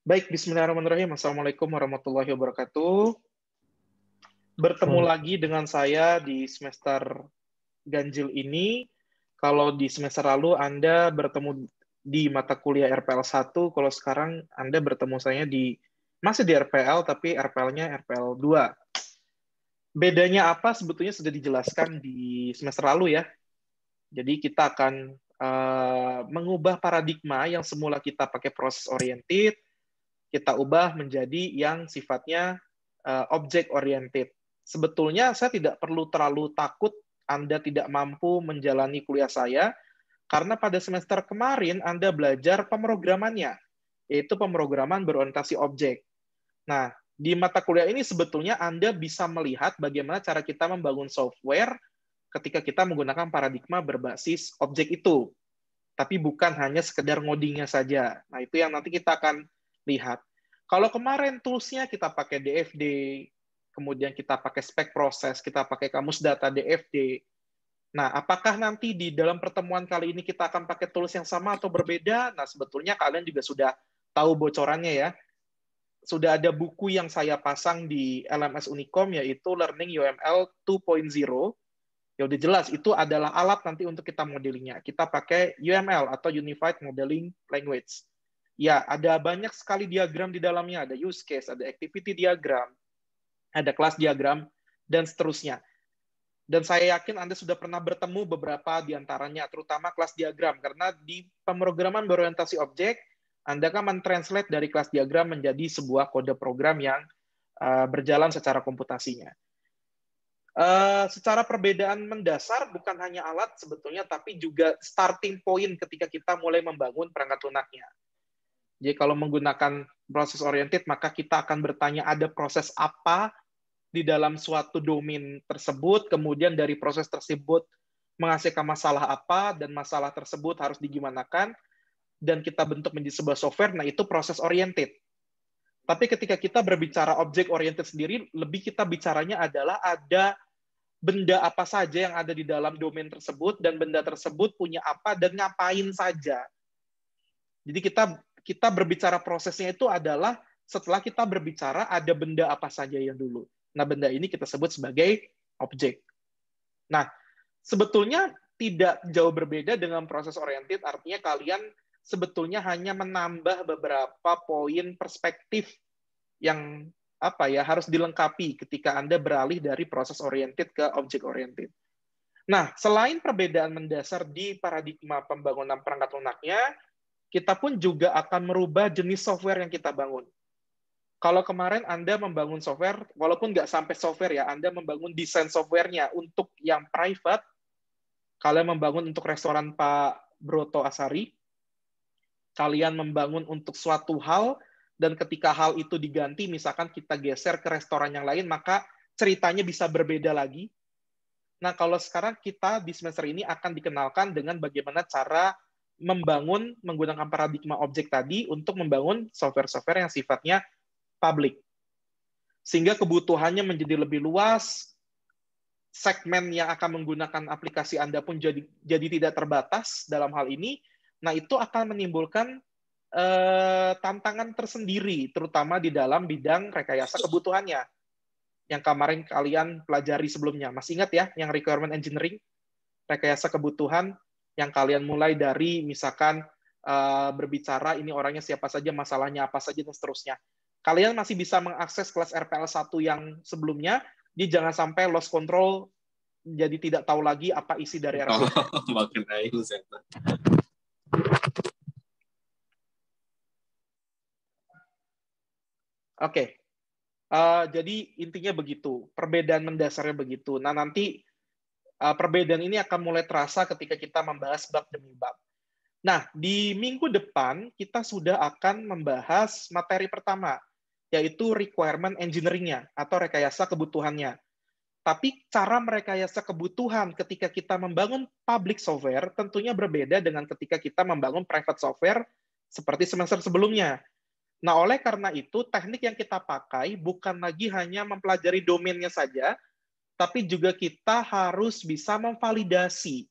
Baik, bismillahirrahmanirrahim. Assalamualaikum warahmatullahi wabarakatuh. Bertemu Wal- lagi dengan saya di semester ganjil ini. Kalau di semester lalu Anda bertemu di mata kuliah RPL 1, kalau sekarang Anda bertemu saya masih di RPL, tapi RPL-nya RPL 2. Bedanya apa sebetulnya sudah dijelaskan di semester lalu ya. Jadi kita akan mengubah paradigma yang semula kita pakai proses oriented, kita ubah menjadi yang sifatnya object oriented. Sebetulnya saya tidak perlu terlalu takut Anda tidak mampu menjalani kuliah saya, karena pada semester kemarin Anda belajar pemrogramannya, yaitu pemrograman berorientasi objek. Nah, di mata kuliah ini sebetulnya Anda bisa melihat bagaimana cara kita membangun software ketika kita menggunakan paradigma berbasis objek itu. Tapi bukan hanya sekedar ngodingnya saja. Nah, itu yang nanti kita akan lihat. Kalau kemarin tools-nya kita pakai DFD, kemudian kita pakai spek proses, kita pakai kamus data DFD. Nah, apakah nanti di dalam pertemuan kali ini kita akan pakai tools yang sama atau berbeda? Nah, sebetulnya kalian juga sudah tahu bocorannya ya. Sudah ada buku yang saya pasang di LMS Unicom, yaitu Learning UML 2.0. Ya udah jelas, itu adalah alat nanti untuk kita modelingnya. Kita pakai UML atau Unified Modeling Language. Ya, ada banyak sekali diagram di dalamnya. Ada use case, ada activity diagram, ada kelas diagram, dan seterusnya. Dan saya yakin Anda sudah pernah bertemu beberapa di antaranya, terutama kelas diagram, karena di pemrograman berorientasi objek, Anda kan mentranslate dari kelas diagram menjadi sebuah kode program yang berjalan secara komputasinya. Secara perbedaan mendasar bukan hanya alat sebetulnya, tapi juga starting point ketika kita mulai membangun perangkat lunaknya. Jadi kalau menggunakan proses oriented, maka kita akan bertanya ada proses apa di dalam suatu domain tersebut, kemudian dari proses tersebut menghasilkan masalah apa, dan masalah tersebut harus digimanakan, dan kita bentuk menjadi sebuah software, nah itu proses oriented. Tapi ketika kita berbicara object oriented sendiri, lebih kita bicaranya adalah ada benda apa saja yang ada di dalam domain tersebut, dan benda tersebut punya apa dan ngapain saja. Jadi kita berbicara prosesnya itu adalah setelah kita berbicara ada benda apa saja yang dulu. Nah, benda ini kita sebut sebagai objek. Nah, sebetulnya tidak jauh berbeda dengan proses oriented, artinya kalian sebetulnya hanya menambah beberapa poin perspektif yang harus dilengkapi ketika Anda beralih dari proses oriented ke object oriented. Nah, selain perbedaan mendasar di paradigma pembangunan perangkat lunaknya, kita pun juga akan merubah jenis software yang kita bangun. Kalau kemarin Anda membangun software, walaupun nggak sampai software ya, Anda membangun desain software-nya untuk yang private, kalian membangun untuk restoran Pak Broto Asari, kalian membangun untuk suatu hal, dan ketika hal itu diganti, misalkan kita geser ke restoran yang lain, maka ceritanya bisa berbeda lagi. Nah, kalau sekarang kita di semester ini akan dikenalkan dengan bagaimana cara membangun menggunakan paradigma objek tadi untuk membangun software-software yang sifatnya public. Sehingga kebutuhannya menjadi lebih luas, segmen yang akan menggunakan aplikasi Anda pun jadi tidak terbatas dalam hal ini. Nah, itu akan menimbulkan tantangan tersendiri, terutama di dalam bidang rekayasa kebutuhannya, yang kemarin kalian pelajari sebelumnya. Masih ingat ya, yang requirement engineering, rekayasa kebutuhan, yang kalian mulai dari misalkan berbicara ini orangnya siapa saja, masalahnya apa saja, dan seterusnya. Kalian masih bisa mengakses kelas RPL 1 yang sebelumnya, jadi jangan sampai lost control, jadi tidak tahu lagi apa isi dari RPL. Makin aing Oke. Jadi intinya begitu, perbedaan mendasarnya begitu. Nah, nanti perbedaan ini akan mulai terasa ketika kita membahas bab demi bab. Nah, di minggu depan kita sudah akan membahas materi pertama, yaitu requirement engineering-nya atau rekayasa kebutuhannya. Tapi cara merekayasa kebutuhan ketika kita membangun public software tentunya berbeda dengan ketika kita membangun private software seperti semester sebelumnya. Nah, oleh karena itu, teknik yang kita pakai bukan lagi hanya mempelajari domainnya saja, tapi juga kita harus bisa memvalidasi.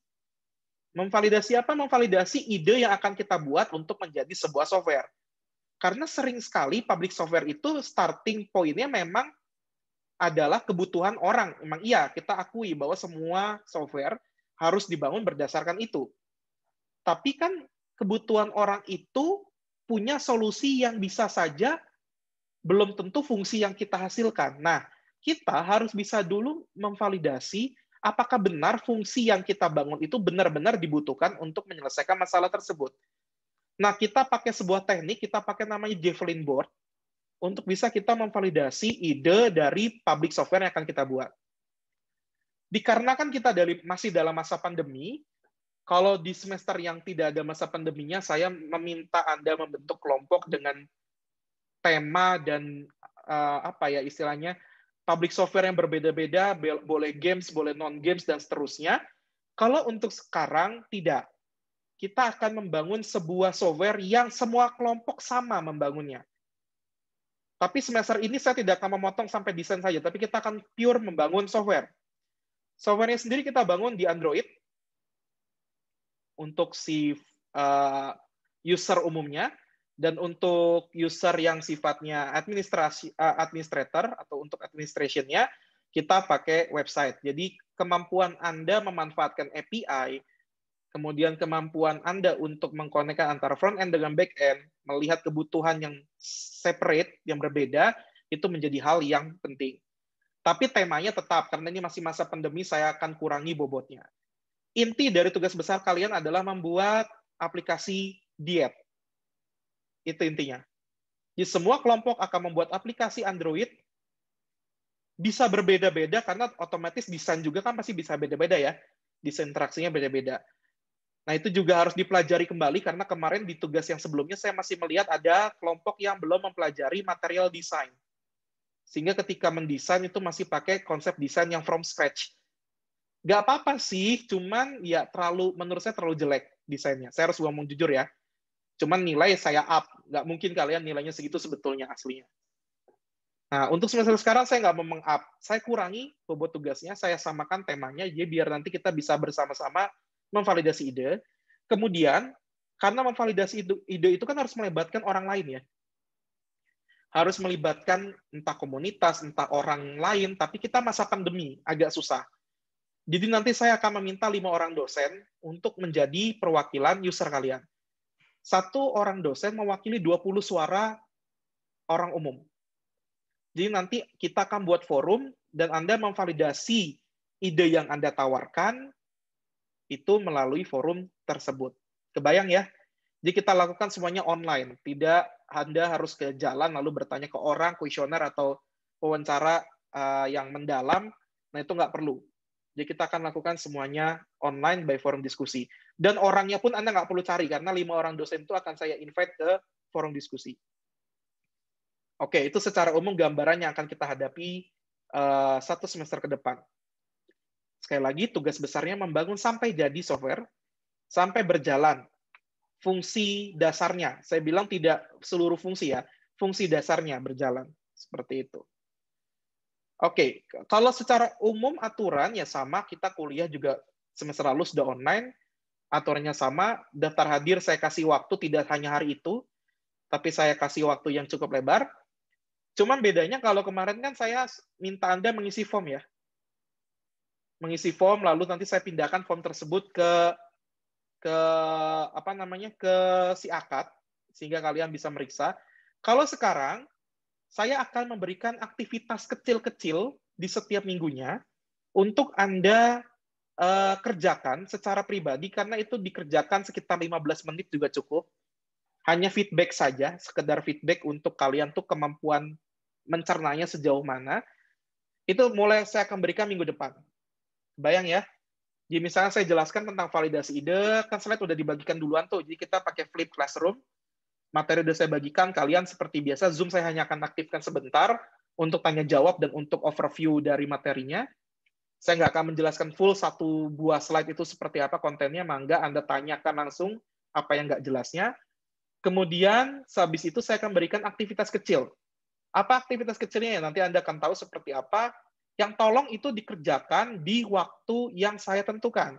Memvalidasi apa? Memvalidasi ide yang akan kita buat untuk menjadi sebuah software. Karena sering sekali public software itu starting point-nya memang adalah kebutuhan orang. Memang iya, kita akui bahwa semua software harus dibangun berdasarkan itu. Tapi kan kebutuhan orang itu punya solusi yang bisa saja belum tentu fungsi yang kita hasilkan. Nah, kita harus bisa dulu memvalidasi apakah benar fungsi yang kita bangun itu benar-benar dibutuhkan untuk menyelesaikan masalah tersebut. Nah, kita pakai sebuah teknik, kita pakai namanya Javelin Board, untuk bisa kita memvalidasi ide dari public software yang akan kita buat. Dikarenakan kita masih dalam masa pandemi, kalau di semester yang tidak ada masa pandeminya, saya meminta Anda membentuk kelompok dengan tema dan apa ya istilahnya, public software yang berbeda-beda, boleh games, boleh non-games, dan seterusnya. Kalau untuk sekarang, tidak. Kita akan membangun sebuah software yang semua kelompok sama membangunnya. Tapi semester ini saya tidak akan memotong sampai desain saja, tapi kita akan pure membangun software. Software-nya sendiri kita bangun di Android untuk si user umumnya, dan untuk user yang sifatnya administrator atau untuk administration-nya, kita pakai website. Jadi kemampuan Anda memanfaatkan API, kemudian kemampuan Anda untuk mengkonekkan antara front-end dengan back-end, melihat kebutuhan yang separate, yang berbeda, itu menjadi hal yang penting. Tapi temanya tetap, karena ini masih masa pandemi, saya akan kurangi bobotnya. Inti dari tugas besar kalian adalah membuat aplikasi diet. Itu intinya. Jadi semua kelompok akan membuat aplikasi Android, bisa berbeda-beda, karena otomatis desain juga kan pasti bisa beda-beda ya. Desain interaksinya beda-beda. Nah, itu juga harus dipelajari kembali, karena kemarin di tugas yang sebelumnya saya masih melihat ada kelompok yang belum mempelajari material design. Sehingga ketika mendesain itu masih pakai konsep desain yang from scratch. Nggak apa-apa sih, cuman ya menurut saya terlalu jelek desainnya. Saya harus ngomong jujur ya. Cuman nilai saya up. Nggak mungkin kalian nilainya segitu sebetulnya aslinya. Nah, untuk semester sekarang saya nggak mau meng-up. Saya kurangi bobot tugasnya, saya samakan temanya, jadi biar nanti kita bisa bersama-sama memvalidasi ide. Kemudian, karena memvalidasi ide itu kan harus melibatkan orang lain ya. Harus melibatkan entah komunitas, entah orang lain, tapi kita masa pandemi, agak susah. Jadi nanti saya akan meminta 5 orang dosen untuk menjadi perwakilan user kalian. 1 orang dosen mewakili 20 suara orang umum. Jadi nanti kita akan buat forum, dan Anda memvalidasi ide yang Anda tawarkan, itu melalui forum tersebut. Kebayang ya? Jadi kita lakukan semuanya online. Tidak Anda harus ke jalan lalu bertanya ke orang, kuesioner atau wawancara yang mendalam. Nah, itu nggak perlu. Jadi kita akan lakukan semuanya online by forum diskusi. Dan orangnya pun Anda nggak perlu cari, karena 5 orang dosen itu akan saya invite ke forum diskusi. Oke, itu secara umum gambaran yang akan kita hadapi 1 semester ke depan. Sekali lagi, tugas besarnya membangun sampai jadi software, sampai berjalan. Fungsi dasarnya, saya bilang tidak seluruh fungsi ya, fungsi dasarnya berjalan. Seperti itu. Oke, kalau secara umum aturan ya sama, kita kuliah juga semester lalu sudah online, aturannya sama, daftar hadir saya kasih waktu tidak hanya hari itu, tapi saya kasih waktu yang cukup lebar. Cuman bedanya kalau kemarin kan saya minta Anda mengisi form ya. Mengisi form, lalu nanti saya pindahkan form tersebut ke si akad, sehingga kalian bisa meriksa. Kalau sekarang, saya akan memberikan aktivitas kecil-kecil di setiap minggunya untuk Anda kerjakan secara pribadi, karena itu dikerjakan sekitar 15 menit juga cukup. Hanya feedback saja, sekedar feedback untuk kalian tuh kemampuan mencernanya sejauh mana. Itu mulai saya akan berikan minggu depan. Bayang ya? Jadi misalnya saya jelaskan tentang validasi ide, kan slide udah dibagikan duluan tuh, jadi kita pakai flip classroom, materi udah saya bagikan, kalian seperti biasa, Zoom saya hanya akan aktifkan sebentar, untuk tanya jawab dan untuk overview dari materinya. Saya nggak akan menjelaskan full 1 buah slide itu seperti apa kontennya, mangga Anda tanyakan langsung apa yang nggak jelasnya. Kemudian, habis itu saya akan berikan aktivitas kecil. Apa aktivitas kecilnya ya? Nanti Anda akan tahu seperti apa. Yang tolong itu dikerjakan di waktu yang saya tentukan.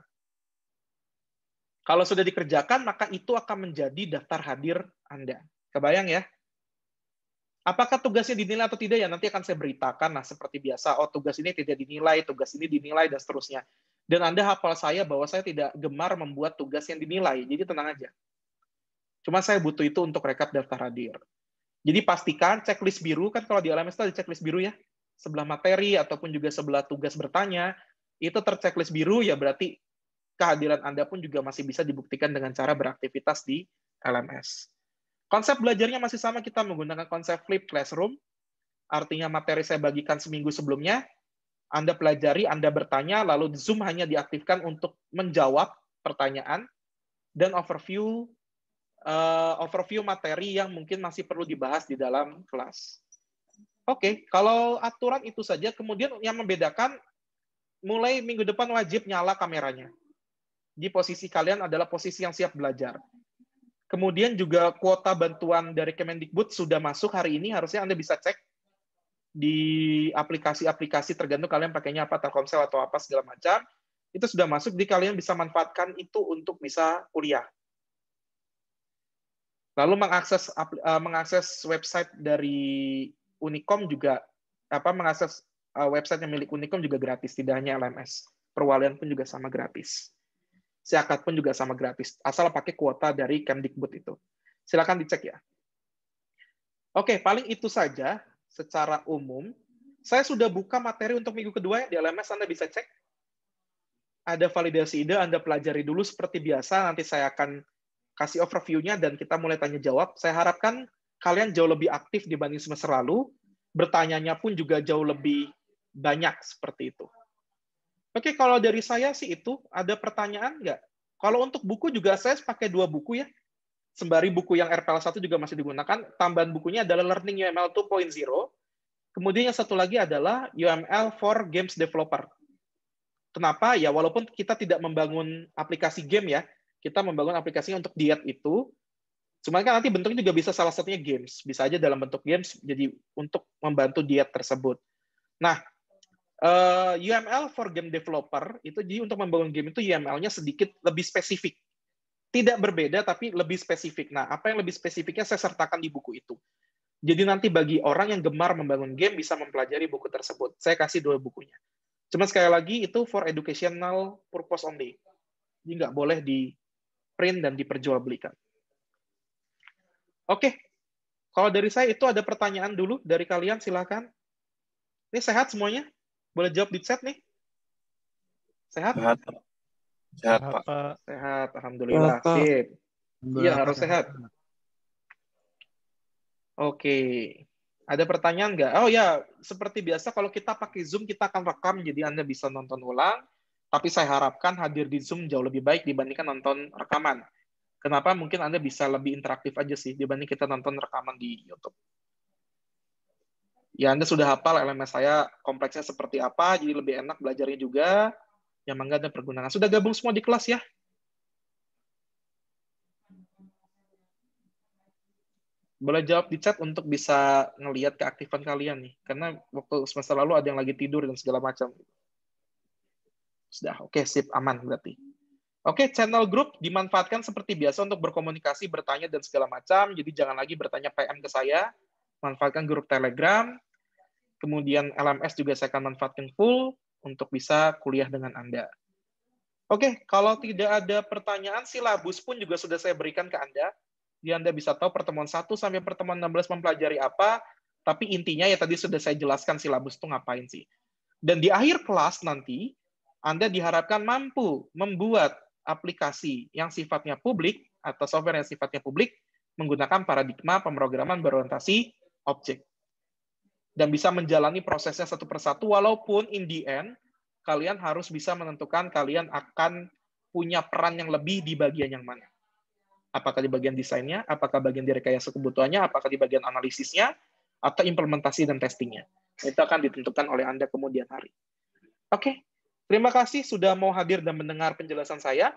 Kalau sudah dikerjakan, maka itu akan menjadi daftar hadir Anda. Kebayang ya? Apakah tugasnya dinilai atau tidak ya nanti akan saya beritakan. Nah, seperti biasa, oh tugas ini tidak dinilai, tugas ini dinilai, dan seterusnya. Dan Anda hafal saya bahwa saya tidak gemar membuat tugas yang dinilai, jadi tenang aja. Cuma saya butuh itu untuk rekap daftar hadir. Jadi pastikan checklist biru, kan kalau di LMS itu ada checklist biru ya, sebelah materi ataupun juga sebelah tugas bertanya, itu terchecklist biru ya berarti kehadiran Anda pun juga masih bisa dibuktikan dengan cara beraktivitas di LMS. Konsep belajarnya masih sama, kita menggunakan konsep flipped classroom, artinya materi saya bagikan seminggu sebelumnya, Anda pelajari, Anda bertanya, lalu Zoom hanya diaktifkan untuk menjawab pertanyaan dan overview materi yang mungkin masih perlu dibahas di dalam kelas. Oke, kalau aturan itu saja, kemudian yang membedakan, mulai minggu depan wajib nyala kameranya. Di posisi kalian adalah posisi yang siap belajar. Kemudian juga kuota bantuan dari Kemendikbud sudah masuk hari ini, harusnya Anda bisa cek di aplikasi-aplikasi, tergantung kalian pakainya apa, Telkomsel atau apa segala macam, itu sudah masuk, jadi kalian bisa manfaatkan itu untuk bisa kuliah. Lalu mengakses website dari Unicom juga, mengakses website yang milik Unicom juga gratis, tidak hanya LMS. Perwalian pun juga sama gratis. Siakat pun juga sama gratis, asal pakai kuota dari Kemdikbud itu. Silakan dicek ya. Oke, paling itu saja secara umum. Saya sudah buka materi untuk minggu kedua ya, di LMS, Anda bisa cek. Ada validasi ide, Anda pelajari dulu seperti biasa, nanti saya akan kasih overview-nya dan kita mulai tanya jawab. Saya harapkan kalian jauh lebih aktif dibanding semester lalu, bertanyanya pun juga jauh lebih banyak seperti itu. Oke, kalau dari saya sih itu, ada pertanyaan nggak? Kalau untuk buku juga saya pakai 2 buku ya, sembari buku yang RPL 1 juga masih digunakan, tambahan bukunya adalah Learning UML 2.0, kemudian yang satu lagi adalah UML for Games Developer. Kenapa? Ya, walaupun kita tidak membangun aplikasi game ya, kita membangun aplikasinya untuk diet itu, cuma kan nanti bentuknya juga bisa salah satunya games, bisa aja dalam bentuk games, jadi untuk membantu diet tersebut. Nah, UML for game developer itu jadi untuk membangun game itu UML-nya sedikit lebih spesifik. Tidak berbeda tapi lebih spesifik. Nah, apa yang lebih spesifiknya saya sertakan di buku itu. Jadi nanti bagi orang yang gemar membangun game bisa mempelajari buku tersebut. Saya kasih 2 bukunya. Cuma sekali lagi itu for educational purpose only. Jadi nggak boleh di print dan diperjualbelikan. Oke. Kalau dari saya itu ada pertanyaan dulu dari kalian, silakan. Ini sehat semuanya? Boleh jawab di chat nih? Sehat? Sehat, sehat Pak. Sehat, alhamdulillah. Sip. Iya, harus sehat. Oke. Ada pertanyaan nggak? Oh ya, seperti biasa kalau kita pakai Zoom, kita akan rekam, jadi Anda bisa nonton ulang. Tapi saya harapkan hadir di Zoom jauh lebih baik dibandingkan nonton rekaman. Kenapa? Mungkin Anda bisa lebih interaktif aja sih dibanding kita nonton rekaman di YouTube. Ya, Anda sudah hafal LMS saya kompleksnya seperti apa, jadi lebih enak belajarnya juga. Yang mangga Anda pergunakan. Sudah gabung semua di kelas ya? Boleh jawab di chat untuk bisa ngelihat keaktifan kalian nih. Karena waktu semester lalu ada yang lagi tidur dan segala macam. Sudah, oke, sip, aman berarti. Oke, channel grup dimanfaatkan seperti biasa untuk berkomunikasi, bertanya, dan segala macam. Jadi jangan lagi bertanya PM ke saya. Manfaatkan grup Telegram. Kemudian LMS juga saya akan manfaatkan full untuk bisa kuliah dengan Anda. Oke, kalau tidak ada pertanyaan, silabus pun juga sudah saya berikan ke Anda. Jadi Anda bisa tahu pertemuan 1 sampai pertemuan 16 mempelajari apa, tapi intinya ya tadi sudah saya jelaskan silabus itu ngapain sih. Dan di akhir kelas nanti, Anda diharapkan mampu membuat aplikasi yang sifatnya publik atau software yang sifatnya publik menggunakan paradigma pemrograman berorientasi objek. Dan bisa menjalani prosesnya satu persatu, walaupun in the end, kalian harus bisa menentukan kalian akan punya peran yang lebih di bagian yang mana. Apakah di bagian desainnya, apakah bagian direkayasa kebutuhannya, apakah di bagian analisisnya, atau implementasi dan testingnya. Itu akan ditentukan oleh Anda kemudian hari. Oke, terima kasih sudah mau hadir dan mendengar penjelasan saya.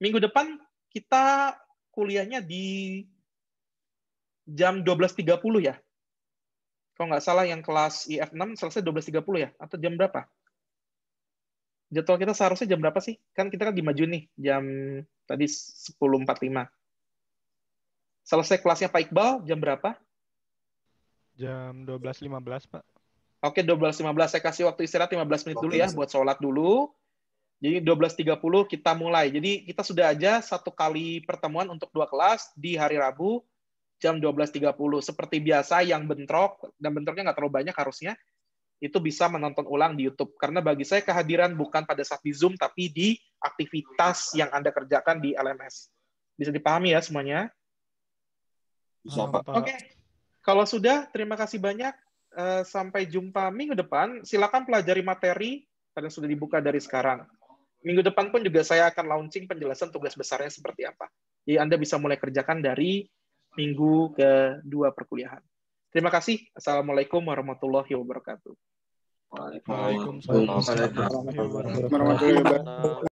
Minggu depan kita kuliahnya di jam 12.30 ya. Kalau nggak salah yang kelas IF6 selesai 12.30 ya? Atau jam berapa? Jadwal kita seharusnya jam berapa sih? Kan kita kan dimaju nih, jam tadi 10.45. Selesai kelasnya Pak Iqbal jam berapa? Jam 12.15, Pak. Oke, 12.15. Saya kasih waktu istirahat 15 menit dulu ya, buat sholat dulu. Jadi 12.30 kita mulai. Jadi kita sudah aja 1 kali pertemuan untuk 2 kelas di hari Rabu, jam 12.30. Seperti biasa, yang bentrok, dan bentroknya nggak terlalu banyak harusnya, itu bisa menonton ulang di YouTube. Karena bagi saya kehadiran bukan pada saat di Zoom, tapi di aktivitas yang Anda kerjakan di LMS. Bisa dipahami ya semuanya? Bisa, Pak. Oke. Kalau sudah, terima kasih banyak. Sampai jumpa minggu depan. Silakan pelajari materi yang sudah dibuka dari sekarang. Minggu depan pun juga saya akan launching penjelasan tugas besarnya seperti apa. Jadi Anda bisa mulai kerjakan dari minggu kedua perkuliahan. Terima kasih. Assalamualaikum warahmatullahi wabarakatuh. Waalaikumsalam warahmatullahi wabarakatuh.